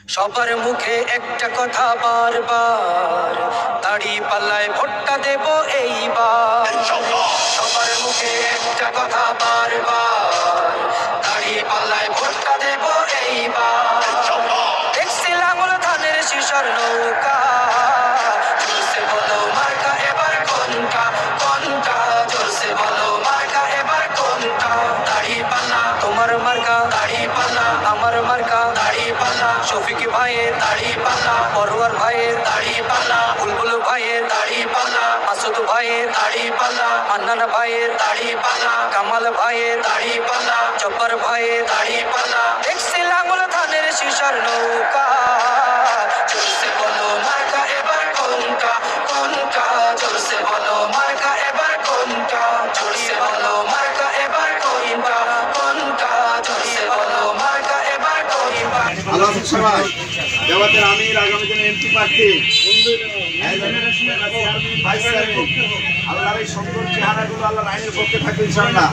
সবার মুখে একটা কথা বারবার, দাড়ি পাল্লায় ভোটটা দেব এইবার। সবার মুখে একটা কথা বারবার, দাড়ি পাল্লায় ভোটটা দেব এইবার। দেখছি লাঙল ধানের শিশর নৌকা, জোরসে বলো মার্কা এবার কোনটা, কোনটা জোরসে বলো মার্কা এবার কোনটা। দাড়ি পাল্লা তোমার মার্কা, দাড়ি পাল্লা আমার মার্কা, দাড়ি পাল্লা শফিক ভাইয়ের দাড়ি পাল্লা, পরোয়ার ভাইয়ের দাড়ি পাল্লা, বুলবুল ভাইয়ের দাড়ি পাল্লা, মাসুদ ভাইয়ের দাড়ি পাল্লা, মান্নান ভাইয়ের দাড়ি পাল্লা, কামাল ভাইয়ের দাড়ি পাল্লা, জব্বার ভাইয়ের দাড়ি পাল্লা। দেখছি লাঙল ধানের শিশর নৌকা, জোরসে বলো মার্কা এবার কোনটা, কোনটা জোরসে বলো মার্কা এবার কোনটা, জোরসে বলো মার্কা এবার কোনটা, কোনটা জোরসে বলো মার্কা এবার কোনটা। আল্লাহ সবাই জামাতের আমির আগামী দিনে এমপি প্রার্থী আল্লাহর এই সুন্দর চেহারাগুলো আল্লাহর আইনের পক্ষে থাকবে ইনশাআল্লাহ।